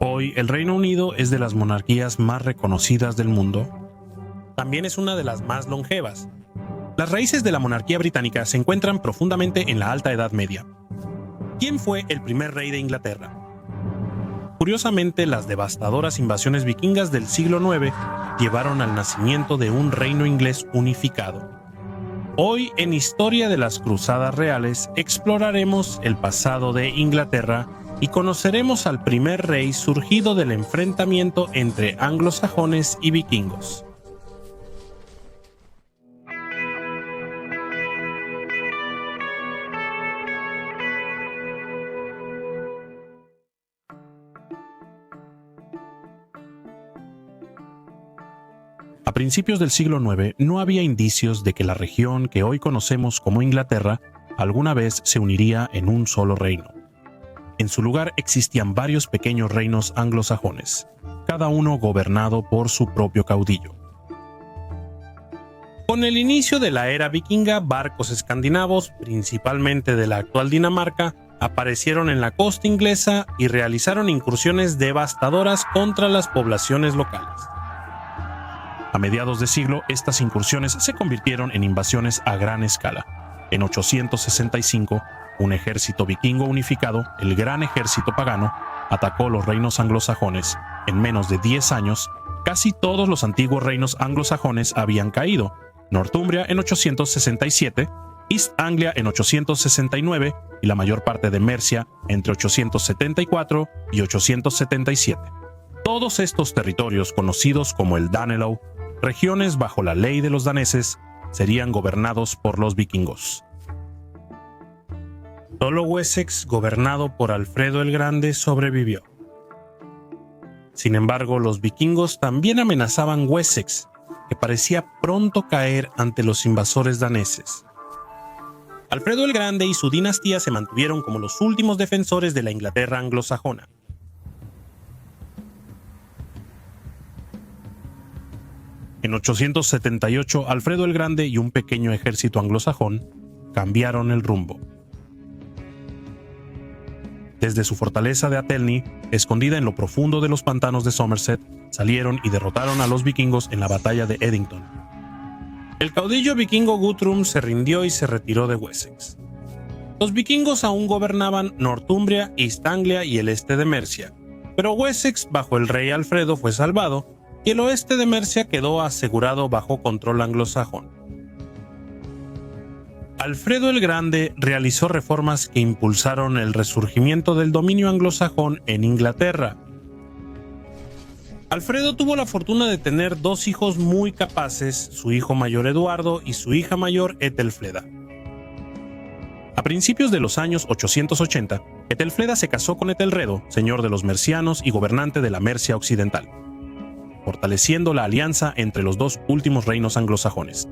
Hoy el Reino Unido es de las monarquías más reconocidas del mundo. También es una de las más longevas. Las raíces de la monarquía británica se encuentran profundamente en la Alta Edad Media. ¿Quién fue el primer rey de Inglaterra? Curiosamente, las devastadoras invasiones vikingas del siglo IX llevaron al nacimiento de un reino inglés unificado. Hoy, en Historia de las Cruzadas Reales, exploraremos el pasado de Inglaterra y conoceremos al primer rey surgido del enfrentamiento entre anglosajones y vikingos. A principios del siglo IX no había indicios de que la región que hoy conocemos como Inglaterra alguna vez se uniría en un solo reino. En su lugar existían varios pequeños reinos anglosajones, cada uno gobernado por su propio caudillo. Con el inicio de la era vikinga, barcos escandinavos, principalmente de la actual Dinamarca, aparecieron en la costa inglesa y realizaron incursiones devastadoras contra las poblaciones locales. A mediados de siglo, estas incursiones se convirtieron en invasiones a gran escala. En 865, un ejército vikingo unificado, el Gran Ejército Pagano, atacó los reinos anglosajones. En menos de 10 años, casi todos los antiguos reinos anglosajones habían caído. Northumbria en 867, East Anglia en 869 y la mayor parte de Mercia entre 874 y 877. Todos estos territorios, conocidos como el Danelaw, regiones bajo la ley de los daneses, serían gobernados por los vikingos. Solo Wessex, gobernado por Alfredo el Grande, sobrevivió. Sin embargo, los vikingos también amenazaban Wessex, que parecía pronto caer ante los invasores daneses. Alfredo el Grande y su dinastía se mantuvieron como los últimos defensores de la Inglaterra anglosajona. En 878, Alfredo el Grande y un pequeño ejército anglosajón cambiaron el rumbo. Desde su fortaleza de Athelney, escondida en lo profundo de los pantanos de Somerset, salieron y derrotaron a los vikingos en la batalla de Edington. El caudillo vikingo Guthrum se rindió y se retiró de Wessex. Los vikingos aún gobernaban Northumbria, East Anglia y el este de Mercia, pero Wessex, bajo el rey Alfredo, fue salvado y el oeste de Mercia quedó asegurado bajo control anglosajón. Alfredo el Grande realizó reformas que impulsaron el resurgimiento del dominio anglosajón en Inglaterra. Alfredo tuvo la fortuna de tener dos hijos muy capaces, su hijo mayor Eduardo y su hija mayor Ethelfleda. A principios de los años 880, Ethelfleda se casó con Ethelredo, señor de los mercianos y gobernante de la Mercia occidental, fortaleciendo la alianza entre los dos últimos reinos anglosajones.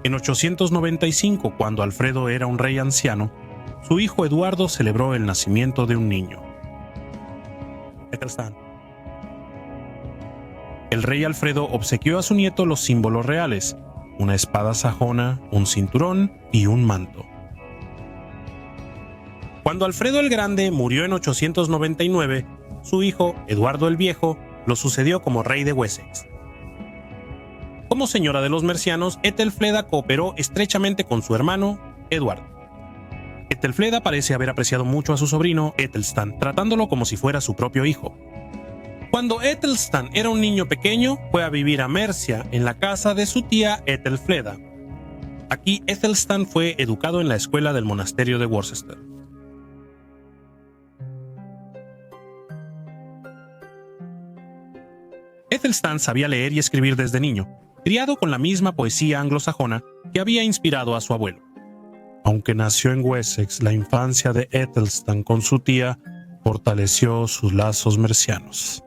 En 895, cuando Alfredo era un rey anciano, su hijo Eduardo celebró el nacimiento de un niño, Ethelstan. El rey Alfredo obsequió a su nieto los símbolos reales, una espada sajona, un cinturón y un manto. Cuando Alfredo el Grande murió en 899, su hijo, Eduardo el Viejo, lo sucedió como rey de Wessex. Como señora de los mercianos, Ethelfleda cooperó estrechamente con su hermano, Eduardo. Ethelfleda parece haber apreciado mucho a su sobrino, Ethelstan, tratándolo como si fuera su propio hijo. Cuando Ethelstan era un niño pequeño, fue a vivir a Mercia, en la casa de su tía Ethelfleda. Aquí Ethelstan fue educado en la escuela del monasterio de Worcester. Ethelstan sabía leer y escribir desde niño, criado con la misma poesía anglosajona que había inspirado a su abuelo. Aunque nació en Wessex, la infancia de Ethelstan con su tía fortaleció sus lazos mercianos.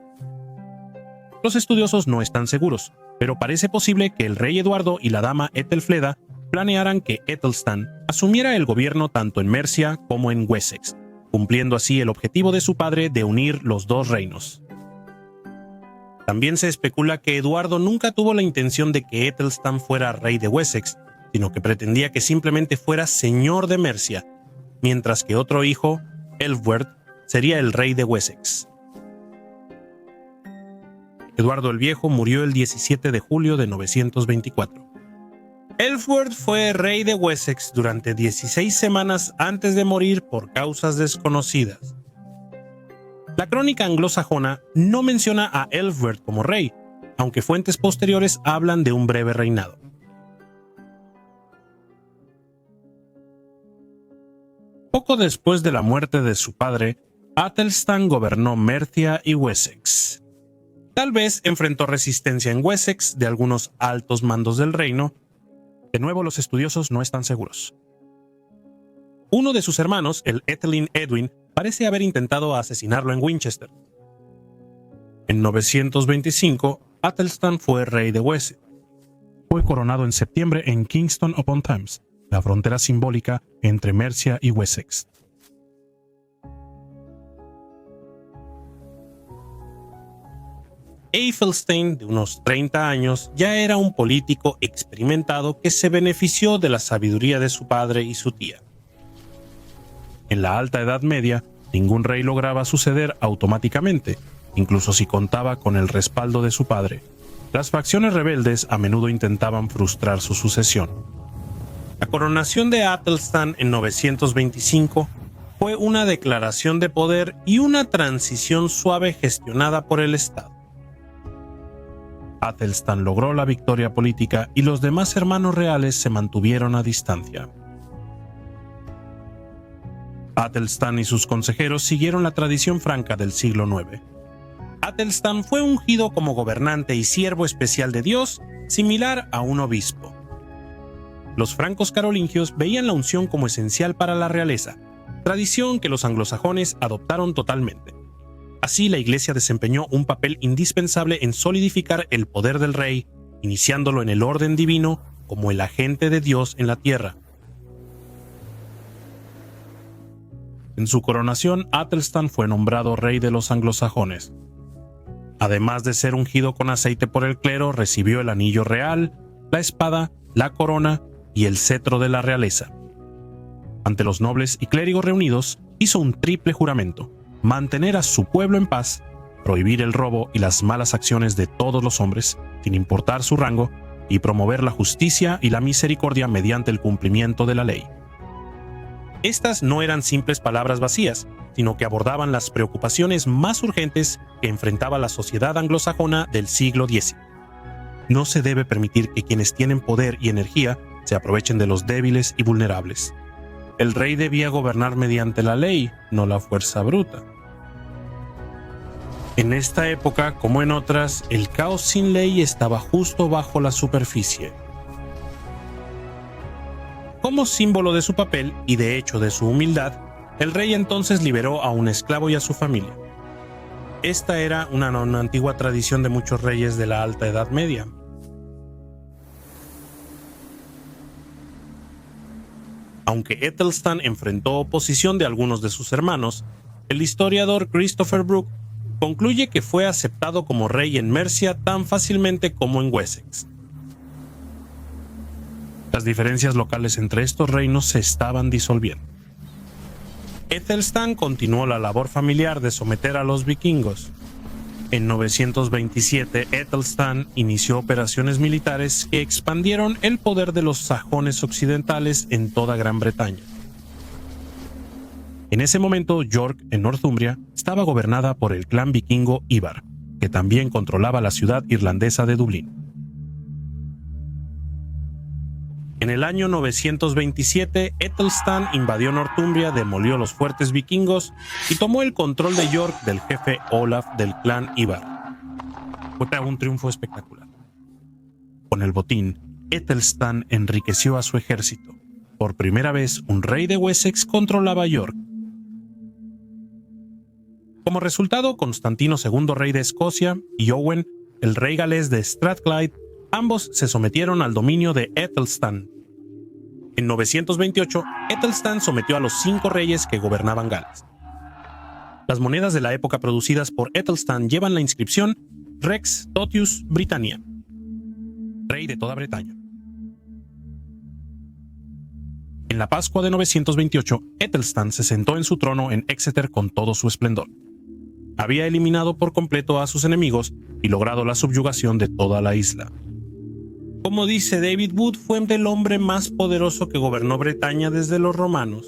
Los estudiosos no están seguros, pero parece posible que el rey Eduardo y la dama Ethelfleda planearan que Ethelstan asumiera el gobierno tanto en Mercia como en Wessex, cumpliendo así el objetivo de su padre de unir los dos reinos. También se especula que Eduardo nunca tuvo la intención de que Ethelstan fuera rey de Wessex, sino que pretendía que simplemente fuera señor de Mercia, mientras que otro hijo, Elfwerd, sería el rey de Wessex. Eduardo el Viejo murió el 17 de julio de 924. Ælfweard fue rey de Wessex durante 16 semanas antes de morir por causas desconocidas. La crónica anglosajona no menciona a Ælfweard como rey, aunque fuentes posteriores hablan de un breve reinado. Poco después de la muerte de su padre, Athelstan gobernó Mercia y Wessex. Tal vez enfrentó resistencia en Wessex de algunos altos mandos del reino. De nuevo, los estudiosos no están seguros. Uno de sus hermanos, el Æthelin Edwin, parece haber intentado asesinarlo en Winchester. En 925, Athelstan fue rey de Wessex. Fue coronado en septiembre en Kingston upon Thames, la frontera simbólica entre Mercia y Wessex. Æthelstein, de unos 30 años, ya era un político experimentado que se benefició de la sabiduría de su padre y su tía. En la Alta Edad Media, ningún rey lograba suceder automáticamente, incluso si contaba con el respaldo de su padre. Las facciones rebeldes a menudo intentaban frustrar su sucesión. La coronación de Athelstan en 925 fue una declaración de poder y una transición suave gestionada por el Estado. Athelstan logró la victoria política y los demás hermanos reales se mantuvieron a distancia. Athelstan y sus consejeros siguieron la tradición franca del siglo IX. Athelstan fue ungido como gobernante y siervo especial de Dios, similar a un obispo. Los francos carolingios veían la unción como esencial para la realeza, tradición que los anglosajones adoptaron totalmente. Así, la Iglesia desempeñó un papel indispensable en solidificar el poder del rey, iniciándolo en el orden divino como el agente de Dios en la tierra. En su coronación, Athelstan fue nombrado rey de los anglosajones. Además de ser ungido con aceite por el clero, recibió el anillo real, la espada, la corona y el cetro de la realeza. Ante los nobles y clérigos reunidos, hizo un triple juramento: mantener a su pueblo en paz, prohibir el robo y las malas acciones de todos los hombres, sin importar su rango, y promover la justicia y la misericordia mediante el cumplimiento de la ley. Estas no eran simples palabras vacías, sino que abordaban las preocupaciones más urgentes que enfrentaba la sociedad anglosajona del siglo X. No se debe permitir que quienes tienen poder y energía se aprovechen de los débiles y vulnerables. El rey debía gobernar mediante la ley, no la fuerza bruta. En esta época, como en otras, el caos sin ley estaba justo bajo la superficie. Como símbolo de su papel y de hecho de su humildad, el rey entonces liberó a un esclavo y a su familia. Esta era una antigua tradición de muchos reyes de la Alta Edad Media. Aunque Æthelstan enfrentó oposición de algunos de sus hermanos, el historiador Christopher Brooke concluye que fue aceptado como rey en Mercia tan fácilmente como en Wessex. Las diferencias locales entre estos reinos se estaban disolviendo. Æthelstan continuó la labor familiar de someter a los vikingos. En 927, Æthelstan inició operaciones militares que expandieron el poder de los sajones occidentales en toda Gran Bretaña. En ese momento, York, en Northumbria, estaba gobernada por el clan vikingo Ivar, que también controlaba la ciudad irlandesa de Dublín. En el año 927, Æthelstan invadió Northumbria, demolió los fuertes vikingos y tomó el control de York del jefe Olaf del clan Ivar. Fue un triunfo espectacular. Con el botín, Æthelstan enriqueció a su ejército. Por primera vez, un rey de Wessex controlaba York. Como resultado, Constantino II, rey de Escocia, y Owen, el rey galés de Strathclyde, ambos se sometieron al dominio de Æthelstan. En 928, Æthelstan sometió a los 5 reyes que gobernaban Gales. Las monedas de la época producidas por Æthelstan llevan la inscripción Rex Totius Britannia, rey de toda Bretaña. En la Pascua de 928, Æthelstan se sentó en su trono en Exeter con todo su esplendor. Había eliminado por completo a sus enemigos y logrado la subyugación de toda la isla. Como dice David Wood, fue el hombre más poderoso que gobernó Bretaña desde los romanos.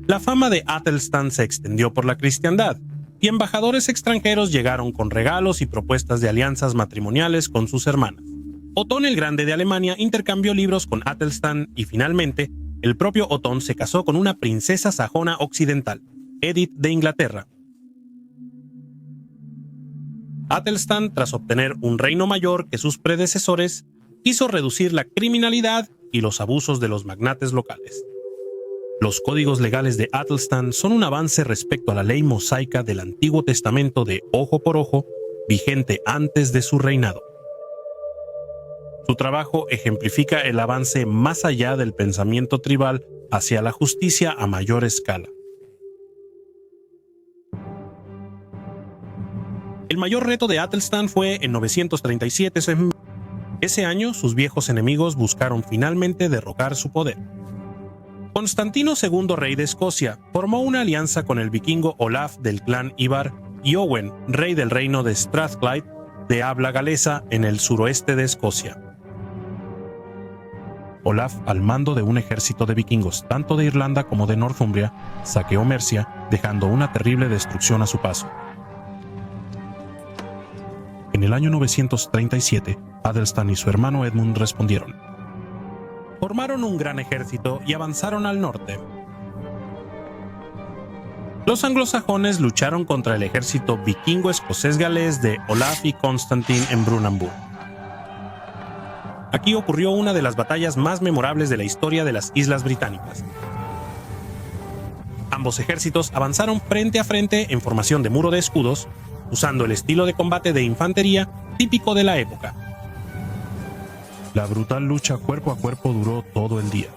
La fama de Æthelstan se extendió por la cristiandad, y embajadores extranjeros llegaron con regalos y propuestas de alianzas matrimoniales con sus hermanas. Otón el Grande de Alemania intercambió libros con Æthelstan y finalmente, el propio Otón se casó con una princesa sajona occidental, Edith de Inglaterra. Æthelstan, tras obtener un reino mayor que sus predecesores, quiso reducir la criminalidad y los abusos de los magnates locales. Los códigos legales de Æthelstan son un avance respecto a la ley mosaica del Antiguo Testamento de ojo por ojo, vigente antes de su reinado. Su trabajo ejemplifica el avance más allá del pensamiento tribal hacia la justicia a mayor escala. El mayor reto de Æthelstan fue en 937. Ese año, sus viejos enemigos buscaron finalmente derrocar su poder. Constantino II, rey de Escocia, formó una alianza con el vikingo Olaf del clan Ivar y Owen, rey del reino de Strathclyde, de habla galesa en el suroeste de Escocia. Olaf, al mando de un ejército de vikingos tanto de Irlanda como de Northumbria, saqueó Mercia, dejando una terrible destrucción a su paso. En el año 937, Æthelstan y su hermano Edmund respondieron. Formaron un gran ejército y avanzaron al norte. Los anglosajones lucharon contra el ejército vikingo escocés-galés de Olaf y Constantine en Brunanburh. Aquí ocurrió una de las batallas más memorables de la historia de las Islas Británicas. Ambos ejércitos avanzaron frente a frente en formación de muro de escudos, usando el estilo de combate de infantería típico de la época. La brutal lucha cuerpo a cuerpo duró todo el día.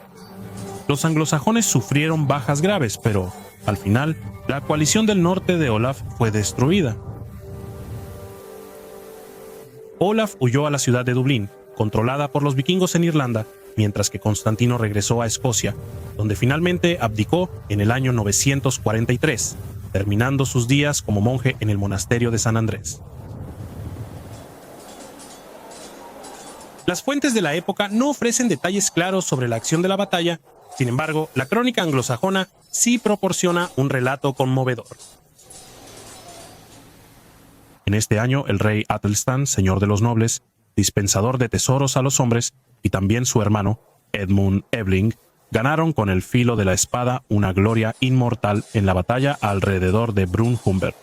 Los anglosajones sufrieron bajas graves, pero, al final, la coalición del norte de Olaf fue destruida. Olaf huyó a la ciudad de Dublín, controlada por los vikingos en Irlanda, mientras que Constantino regresó a Escocia, donde finalmente abdicó en el año 943, terminando sus días como monje en el monasterio de San Andrés. Las fuentes de la época no ofrecen detalles claros sobre la acción de la batalla, sin embargo, la crónica anglosajona sí proporciona un relato conmovedor. En este año, el rey Æthelstan, señor de los nobles, dispensador de tesoros a los hombres, y también su hermano, Edmund Ebling, ganaron con el filo de la espada una gloria inmortal en la batalla alrededor de Brunhumber.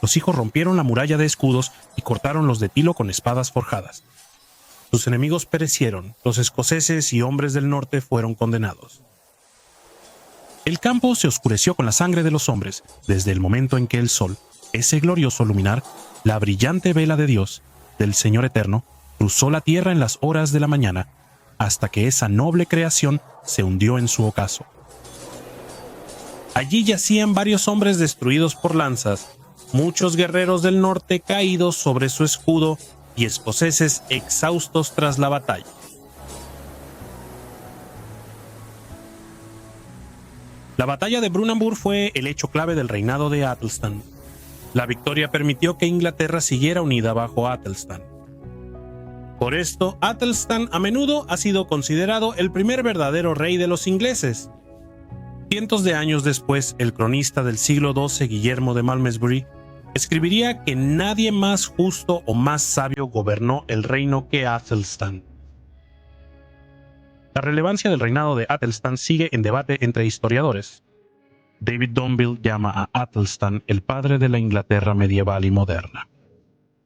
Los hijos rompieron la muralla de escudos y cortaron los de tilo con espadas forjadas. Sus enemigos perecieron, los escoceses y hombres del norte fueron condenados. El campo se oscureció con la sangre de los hombres, desde el momento en que el sol, ese glorioso luminar, la brillante vela de Dios, del Señor Eterno, cruzó la tierra en las horas de la mañana, hasta que esa noble creación se hundió en su ocaso. Allí yacían varios hombres destruidos por lanzas, muchos guerreros del norte caídos sobre su escudo y escoceses exhaustos tras la batalla. La batalla de Brunanburh fue el hecho clave del reinado de Æthelstan. La victoria permitió que Inglaterra siguiera unida bajo Æthelstan. Por esto, Æthelstan a menudo ha sido considerado el primer verdadero rey de los ingleses. Cientos de años después, el cronista del siglo XII, Guillermo de Malmesbury, escribiría que nadie más justo o más sabio gobernó el reino que Æthelstan. La relevancia del reinado de Æthelstan sigue en debate entre historiadores. David Donville llama a Æthelstan el padre de la Inglaterra medieval y moderna.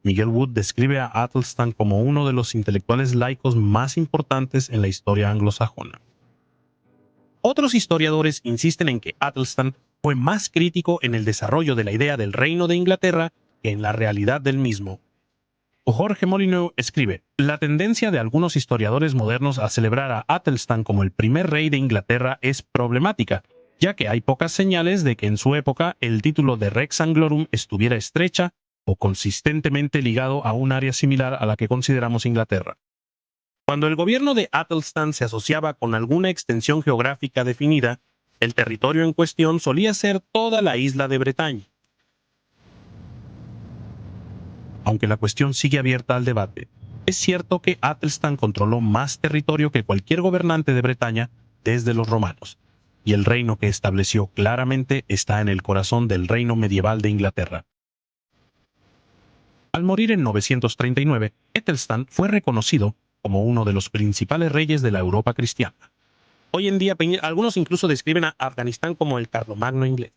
Miguel Wood describe a Æthelstan como uno de los intelectuales laicos más importantes en la historia anglosajona. Otros historiadores insisten en que Æthelstan fue más crítico en el desarrollo de la idea del reino de Inglaterra que en la realidad del mismo. Jorge Molyneux escribe: la tendencia de algunos historiadores modernos a celebrar a Æthelstan como el primer rey de Inglaterra es problemática, ya que hay pocas señales de que en su época el título de Rex Anglorum estuviera estrecha o consistentemente ligado a un área similar a la que consideramos Inglaterra. Cuando el gobierno de Athelstan se asociaba con alguna extensión geográfica definida, el territorio en cuestión solía ser toda la isla de Bretaña. Aunque la cuestión sigue abierta al debate, es cierto que Athelstan controló más territorio que cualquier gobernante de Bretaña desde los romanos, y el reino que estableció claramente está en el corazón del reino medieval de Inglaterra. Al morir en 939, Æthelstan fue reconocido como uno de los principales reyes de la Europa cristiana. Hoy en día, algunos incluso describen a Afganistán como el Carlomagno inglés.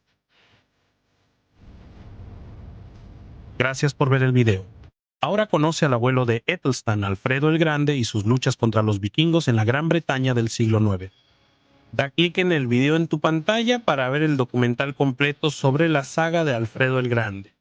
Gracias por ver el video. Ahora conoce al abuelo de Æthelstan, Alfredo el Grande, y sus luchas contra los vikingos en la Gran Bretaña del siglo IX. Da clic en el video en tu pantalla para ver el documental completo sobre la saga de Alfredo el Grande.